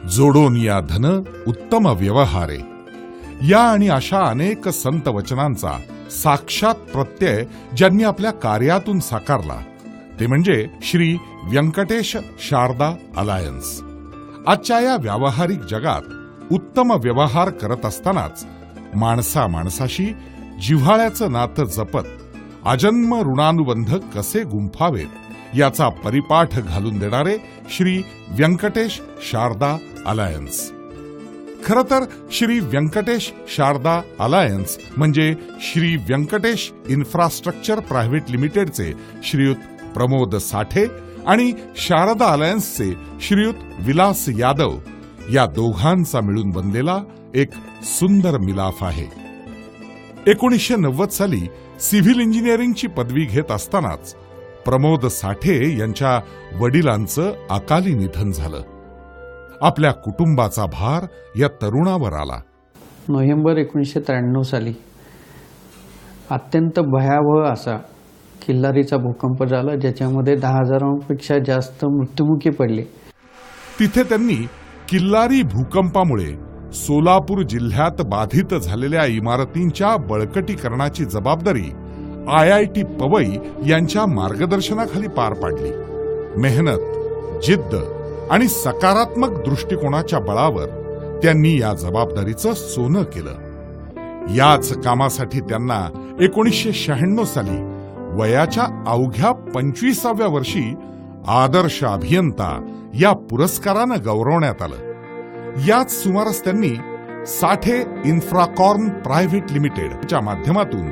जोडून या धन उत्तम व्यवहारे या आणि अशा अनेक संत वचनांचा साक्षात प्रत्यय ज्यांनी आपल्या कार्यातून साकारला ते म्हणजे श्री व्यंकटेश शारदा अलायन्स. आजच्या या व्यावहारिक जगात उत्तम व्यवहार करत असतानाच माणसा माणसाशी जिव्हाळ्याचं नातं जपत आजन्म ऋणानुबंध कसे गुंफावेत याचा परिपाठ घालून देणारे श्री व्यंकटेश शारदा अलायन्स. खरं तर श्री व्यंकटेश शारदा अलायन्स म्हणजे श्री व्यंकटेश इन्फ्रास्ट्रक्चर प्रायव्हेट लिमिटेडचे श्रीयुत प्रमोद साठे आणि शारदा अलायन्सचे श्रीयुत विलास यादव या दोघांचा मिळून बनलेला एक सुंदर मिलाफ आहे. 1990 साली सिव्हिल इंजिनिअरिंगची पदवी घेत असतानाच प्रमोद साठे यांच्या वडिलांचं अकाली निधन झालं. आपल्या कुटुंबाचा भार या तरुणावर आला. नोव्हेंबर 1993 साली अत्यंत भयावह असा किल्लारीचा भूकंप झाला, ज्याच्यामध्ये 10,000पेक्षा जास्त मृत्युमुखी पडले. तिथे त्यांनी किल्लारी भूकंपामुळे सोलापूर जिल्ह्यात बाधित झालेल्या इमारतींच्या बळकटीकरणाची जबाबदारी IIT पवई यांच्या मार्गदर्शनाखाली पार पाडली. मेहनत, जिद्द आणि सकारात्मक दृष्टिकोनाच्या बळावर त्यांनी या जबाबदारीचं सोनं केलं. याच कामासाठी त्यांना 1996 साली वयाच्या अवघ्या 25व्या वर्षी आदर्श अभियंता या पुरस्कारानं गौरवण्यात आलं. याच सुमारास त्यांनी साठे इन्फ्राकॉर्न प्रायव्हेट लिमिटेडच्या माध्यमातून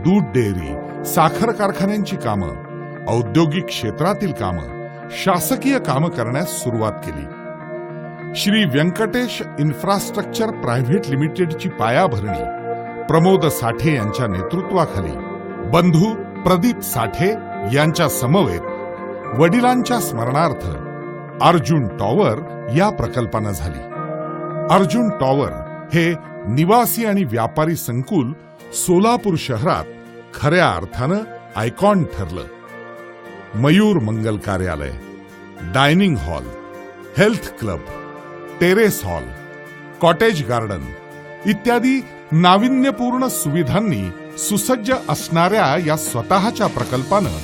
दूध डेअरी, साखर कारखान्यांची कामं, औद्योगिक क्षेत्रातील कामं, शासकीय कामं करण्यास सुरुवात केली. श्री व्यंकटेश इन्फ्रास्ट्रक्चर प्रायव्हेट लिमिटेडची पायाभरणी प्रमोद साठे यांच्या नेतृत्वाखाली बंधू प्रदीप साठे यांच्या समवेत वडिलांच्या स्मरणार्थ अर्जुन टॉवर या प्रकल्पानं झाली. अर्जुन टॉवर हे निवासी आणि व्यापारी संकुल सोलापूर शहरात खऱ्या अर्थानं आयकॉन ठरलं. मयूर मंगल कार्यालय, dining hall, health club, terrace hall, cottage garden इत्यादी नाविन्यपूर्ण सुविधांनी सुसज्ज असणाऱ्या या स्वतःच्या प्रकल्पानं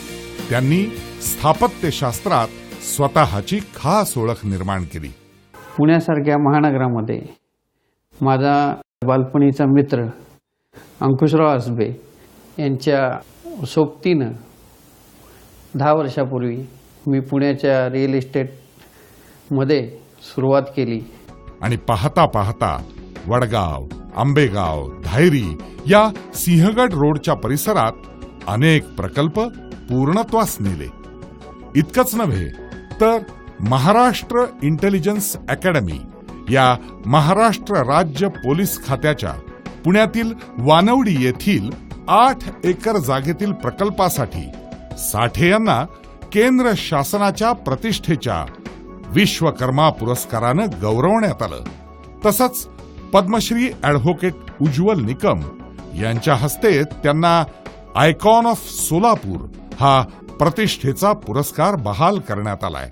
त्यांनी स्थापत्यशास्त्रात स्वतःची खास ओळख निर्माण केली. पुण्यासारख्या महानगरामध्ये माझा बालपणीचा मित्र अंकुशराव आसबे यांच्या सोबतीनं 10 वर्षापूर्वी मी पुण्याच्या रिअल इस्टेटमध्ये सुरुवात केली. आणि पाहता पाहता वडगाव, आंबेगाव, धायरी या सिंहगड रोडच्या परिसरात अनेक प्रकल्प पूर्णत्वास नेले. इतकंच नव्हे तर महाराष्ट्र इंटेलिजन्स अकॅडमी या महाराष्ट्र राज्य पोलीस खात्याच्या पुण्यातील वानवडी येथील 8 एकर जागेतील प्रकल्पासाठी साठे यांना केंद्र शासनाच्या प्रतिष्ठेच्या विश्वकर्मा पुरस्कारानं गौरवण्यात आलं. तसंच पद्मश्री ॲडव्होकेट उज्ज्वल निकम यांच्या हस्ते त्यांना आयकॉन ऑफ सोलापूर हा प्रतिष्ठेचा पुरस्कार बहाल करण्यात आलाय.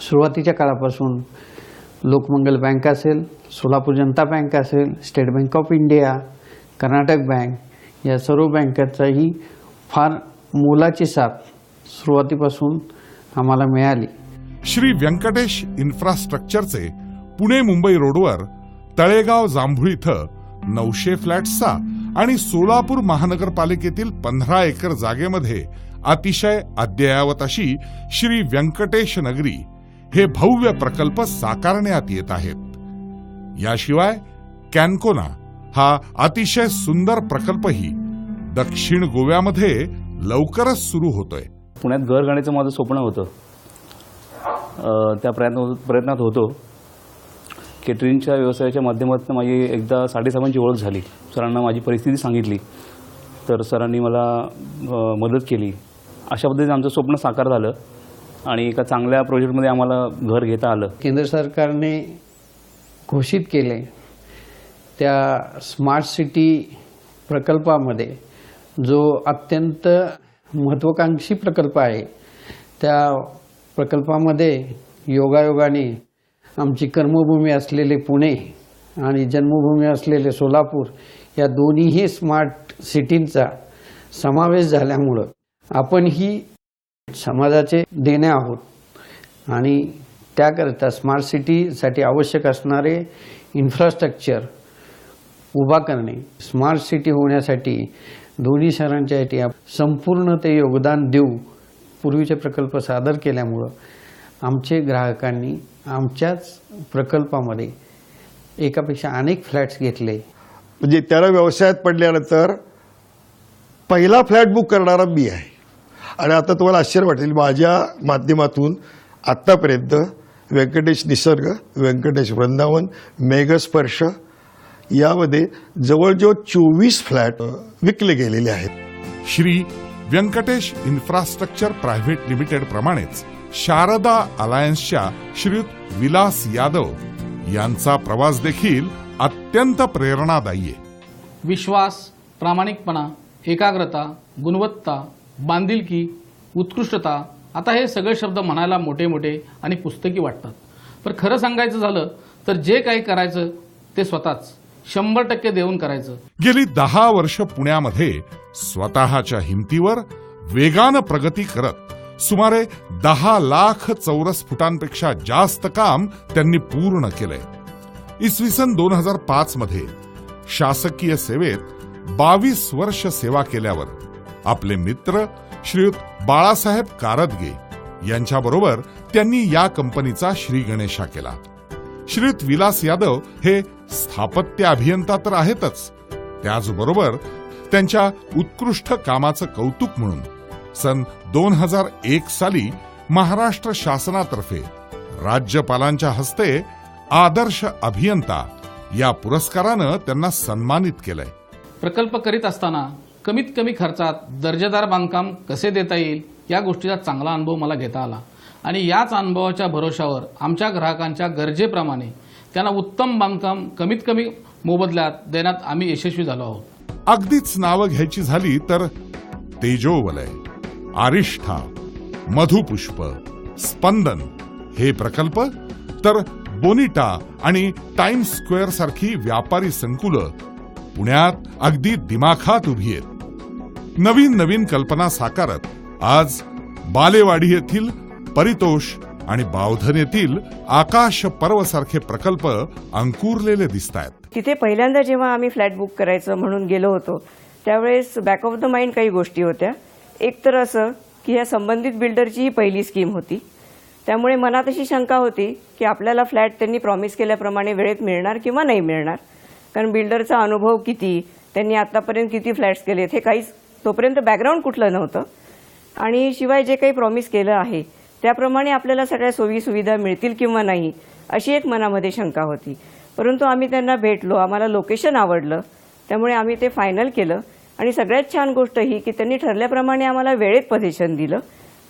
सुरुवातीच्या काळापासून लोकमंगल बँक असेल, सोलापूर जनता बँक असेल, state bank of India, Karnataka bank या सर्व बँकांचाही फार मोलाची साथ सुरुवातीपासून आम्हाला मिळाली. श्री व्यंकटेश इन्फ्रास्ट्रक्चरचे पुणे मुंबई रोडवर तळेगाव जांभूळ इथं 900 फ्लॅट्सचा आणि सोलापूर महानगरपालिकेतील 15 एकर जागेमध्ये अतिशय अद्ययावत अशी श्री व्यंकटेश नगरी हे भव्य प्रकल्प साकारण्यात येत आहेत. याशिवाय कॅनकोना हा अतिशय सुंदर प्रकल्पही दक्षिण गोव्यामध्ये लवकरच सुरू होतोय. पुण्यात घर घेण्याचं माझं स्वप्न होतं. त्या प्रयत्नात होतो. केटरिंगच्या व्यवसायाच्या माध्यमातून माझी एकदा साडेसामांची ओळख झाली. सरांना माझी परिस्थिती सांगितली तर सरांनी मला मदत केली. अशा पद्धतीने आमचं स्वप्न साकार झालं आणि एका चांगल्या प्रोजेक्टमध्ये आम्हाला घर घेता आलं. केंद्र सरकारने घोषित केले त्या स्मार्ट सिटी प्रकल्पामध्ये जो अत्यंत महत्त्वाकांक्षी प्रकल्प आहे, त्या प्रकल्पामध्ये योगायोगाने आमची कर्मभूमी असलेले पुणे आणि जन्मभूमी असलेले सोलापूर या दोन्हीही स्मार्ट सिटींचा समावेश झाल्यामुळं आपण ही समाजाचे देणे आहोत आणि त्याकरता स्मार्ट सिटीसाठी आवश्यक असणारे इन्फ्रास्ट्रक्चर उभा करणे, स्मार्ट सिटी होण्यासाठी दोन्ही शहरांच्यासाठी संपूर्ण ते योगदान देऊ पूर्वीचे प्रकल्प सादर केल्यामुळं आमचे ग्राहकांनी आमच्याच प्रकल्पामध्ये एकापेक्षा अनेक फ्लॅट्स घेतले. म्हणजे त्याला व्यवसायात पडल्यानंतर पहिला फ्लॅट बुक करणारा मी आहे. आणि आता तुम्हाला आश्चर्य वाटेल, माझ्या माध्यमातून आत्तापर्यंत व्यंकटेश निसर्ग, व्यंकटेश वृंदावन, मेघस्पर्श यामध्ये जवळजवळ 24 फ्लॅट विकले गेलेले आहेत. Shri Venkatesh infrastructure private limited प्रमाणेच शारदा अलायन्सच्या श्रीयुत विलास यादव यांचा प्रवास देखील अत्यंत प्रेरणादायी आहे. विश्वास, प्रामाणिकपणा, एकाग्रता, गुणवत्ता, बांधिलकी, उत्कृष्टता, आता हे सगळे शब्द म्हणायला मोठे मोठे आणि पुस्तकी वाटतात, पण खरं सांगायचं झालं तर जे काही करायचं ते स्वतःच 100% देऊन करायचं. गेली 10 वर्ष पुण्यामध्ये स्वतःच्या हिमतीवर वेगानं प्रगती करत सुमारे 10 लाख चौरस फुटांपेक्षा जास्त काम त्यांनी पूर्ण केलंय. इसवी सन 2005 मध्ये शासकीय सेवेत 22 वर्ष सेवा केल्यावर आपले मित्र श्रीयुत बाळासाहेब कारदगे यांच्याबरोबर त्यांनी या कंपनीचा श्री गणेशा केला. श्रीयुत विलास यादव हे स्थापत्य अभियंता तर आहेतच, त्याचबरोबर त्यांच्या उत्कृष्ट कामाचं कौतुक म्हणून सन 2001 साली महाराष्ट्र शासनातर्फे राज्यपालांच्या हस्ते आदर्श अभियंता या पुरस्कारानं त्यांना सन्मानित केलंय. प्रकल्प करीत असताना कमीत कमी खर्चात दर्जेदार बांधकाम कसे देता येईल या गोष्टीचा चांगला अनुभव मला घेता आला आणि याच अनुभवाच्या भरोशावर आमच्या ग्राहकांच्या गरजेप्रमाणे त्यांना उत्तम बांधकाम कमीत कमी मोबदल्यात देण्यात आम्ही यशस्वी झालो आहोत. अगदीच नावं घ्यायची झाली तर तेजोवलय, आरिष्ठा, मधुपुष्प, स्पंदन हे प्रकल्प, तर बोनिटा आणि टाइम्स स्क्वेअर सारखी व्यापारी संकुलं पुण्यात अगदी दिमाखात उभी आहेत. नवीन नवीन कल्पना साकारत आज बालेवाडी येथील परितोष आणि बावधन येथील आकाश पर्व सारखे प्रकल्प अंकुरलेले दिसतायत. तिथे पहिल्यांदा जेव्हा आम्ही फ्लॅट बुक करायचं म्हणून गेलो होतो त्यावेळेस बॅक ऑफ द माइंड काही गोष्टी होत्या. एक तर असं की ह्या संबंधित बिल्डरची ही पहिली स्कीम होती, त्यामुळे मनात अशी शंका होती की आपल्याला फ्लॅट त्यांनी प्रॉमिस केल्याप्रमाणे वेळेत मिळणार किंवा नाही मिळणार, कारण बिल्डरचा अनुभव किती, त्यांनी आतापर्यंत किती फ्लॅट्स केलेत हे काहीच तोपर्यंत बॅकग्राऊंड कुठलं नव्हतं. आणि शिवाय जे काही प्रॉमिस केलं आहे त्याप्रमाणे आपल्याला सगळ्या सोयी सुविधा मिळतील किंवा नाही अशी एक मनामध्ये शंका होती. परंतु आम्ही त्यांना भेटलो, आम्हाला लोकेशन आवडलं, त्यामुळे आम्ही ते फायनल केलं. आणि सगळ्यात छान गोष्ट ही की त्यांनी ठरल्याप्रमाणे आम्हाला वेळेत पोझिशन दिलं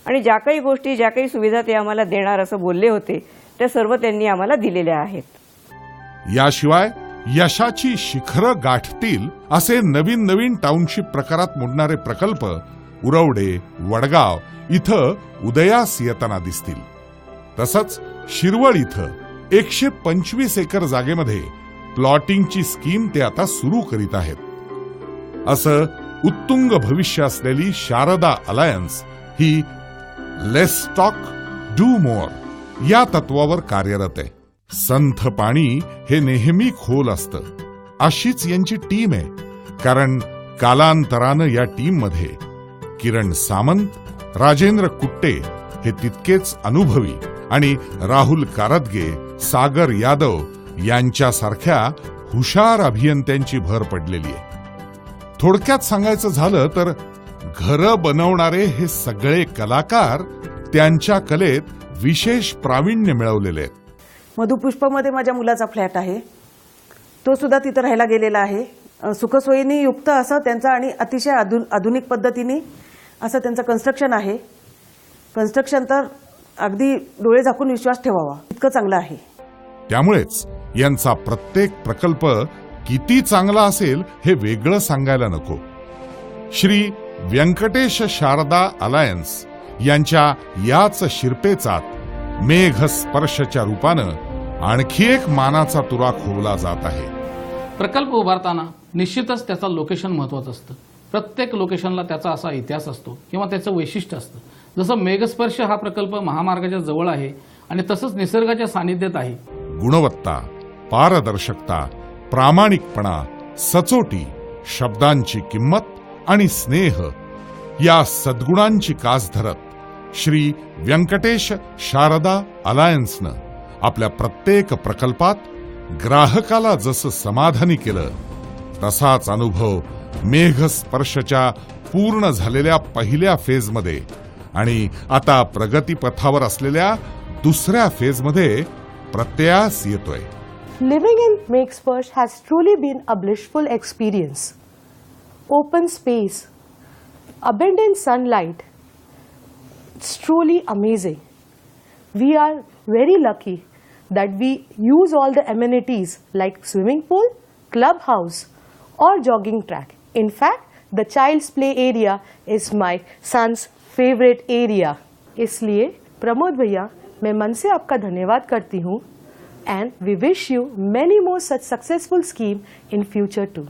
आणि ज्या काही गोष्टी, ज्या काही सुविधा ते आम्हाला देणार असं बोलले होते त्या सर्व त्यांनी आम्हाला दिलेल्या आहेत. याशिवाय यशाची शिखरं गाठतील असे नवीन नवीन टाउनशिप प्रकारात मोडणारे प्रकल्प उरवडे, वडगाव इथं उदयास येताना दिसतील. तसंच शिरवळ इथं 125 एकर जागेमध्ये प्लॉटिंगची स्कीम ते आता सुरू करीत आहेत. असं उत्तुंग भविष्य असलेली शारदा अलायन्स ही लेस टॉक डू मोर या तत्वावर कार्यरत आहे. संथ पाणी हे नेहमी खोल असतं, अशीच यांची टीम आहे. कारण कालांतरानं या टीम मध्ये किरण सामंत, राजेंद्र कुट्टे हे तितकेच अनुभवी आणि राहुल कारदगे, सागर यादव यांच्यासारख्या हुशार अभियंत्यांची भर पडलेली आहे. थोडक्यात सांगायचं झालं तर घरं बनवणारे हे सगळे कलाकार त्यांच्या कलेत विशेष प्रावीण्य मिळवलेले आहेत. मधुपुष्पमध्ये माझ्या मुलाचा फ्लॅट आहे, तो सुद्धा तिथं राहायला गेलेला आहे. सुखसोयींनी युक्त असं त्यांचं आणि अतिशय आधुनिक पद्धतीने असं त्यांचं कन्स्ट्रक्शन आहे. कन्स्ट्रक्शन तर अगदी डोळे झाकून विश्वास ठेवावा इतकं चांगलं आहे. त्यामुळेच यांचा प्रत्येक प्रकल्प किती चांगला असेल हे वेगळं सांगायला नको. श्री व्यंकटेश शारदा अलायन्स यांच्या याच शिरपेचात मेघस्पर्शच्या रूपानं आणखी एक मानाचा तुरा खोवला जात आहे. प्रकल्प उभारताना निश्चितच त्याचा लोकेशन महत्त्वाचं असतं. प्रत्येक लोकेशनला त्याचा असा इतिहास असतो किंवा त्याचं वैशिष्ट्य असतं. जसं मेघस्पर्श हा प्रकल्प महामार्गाच्या जवळ आहे आणि तसंच निसर्गाच्या सानिध्यात आहे. गुणवत्ता, पारदर्शकता, प्रामाणिकपणा, सचोटी, शब्दांची किंमत आणि स्नेह या सद्गुणांची कास धरत श्री व्यंकटेश शारदा अलायन्सनं आपल्या प्रत्येक प्रकल्पात ग्राहकाला जसं समाधानी केलं तसाच अनुभव मेघस्पर्शच्या पूर्ण झालेल्या पहिल्या फेजमध्ये आणि आता प्रगतीपथावर असलेल्या दुसऱ्या फेजमध्ये प्रत्ययास येतोय. Living in Meghsparsh has truly been a blissful experience. Open space, abundant sunlight. It's truly amazing. We are very lucky that we use all the amenities like swimming pool, clubhouse or jogging track. In fact, the child's play area is my son's favorite area. इसलिए प्रमोद भैया मैं मन से आपका धन्यवाद करती हूँ and we wish you many more such successful scheme in future too.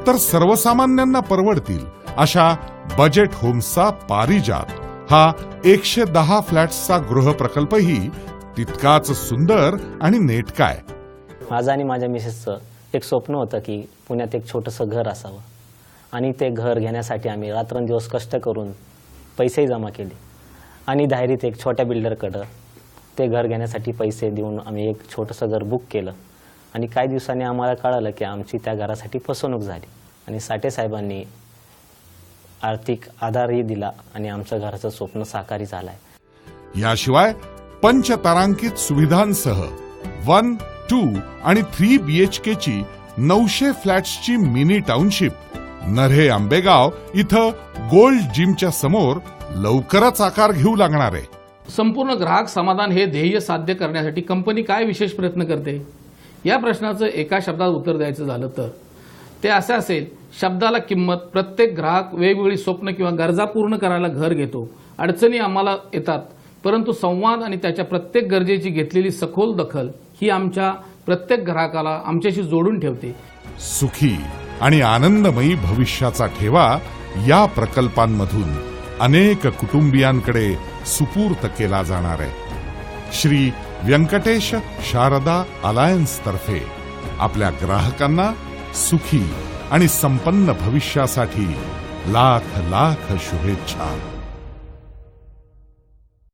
तर सर्वसामान्यांना परवडतील अशा बजेट होम्सचा पारिजात हा 110 फ्लॅट्सचा गृह प्रकल्पही तितकाच सुंदर आणि नेटका आहे. माझं आणि माझ्या मिसेसचं एक स्वप्न होतं की पुण्यात एक छोटंसं घर असावं आणि ते घर घेण्यासाठी आम्ही रात्रंदिवस कष्ट करून पैसेही जमा केले आणि धायरीत एक छोट्या बिल्डरकडं ते घर घेण्यासाठी पैसे देऊन आम्ही एक छोटंसं घर बुक केलं आणि काही दिवसांनी आम्हाला कळालं की आमची त्या घरासाठी फसवणूक झाली आणि साठे साहेबांनी आर्थिक आधारही दिला आणि आमचं घराचं स्वप्न साकारी झालंय. याशिवाय पंचतारांकित सुविधांसह 1, 2 आणि 3 BHK ची 900 फ्लॅट्सची मिनी टाउनशिप नऱ्हे आंबेगाव इथं गोल्ड जिमच्या समोर लवकरच आकार घेऊ लागणार आहे. संपूर्ण ग्राहक समाधान हे ध्येय साध्य करण्यासाठी कंपनी काय विशेष प्रयत्न करते? या प्रश्नाचं एका शब्दात उत्तर द्यायचं झालं तर ते असं असेल, शब्दाला किंमत. प्रत्येक ग्राहक वेगवेगळी स्वप्न किंवा गरजा पूर्ण करायला घर घेतो. अडचणी आम्हाला येतात, परंतु संवाद आणि त्याच्या प्रत्येक गरजेची घेतलेली सखोल दखल ही आमच्या प्रत्येक ग्राहकाला आमच्याशी जोडून ठेवते. सुखी आणि आनंदमयी भविष्याचा ठेवा या प्रकल्पांमधून अनेक कुटुंबियांकडे सुपूर्त केला जाणार आहे. श्री व्यंकटेश शारदा अलायन्स तर्फे आपल्या ग्राहकांना सुखी आणि संपन्न भविष्यासाठी लाख लाख शुभेच्छा.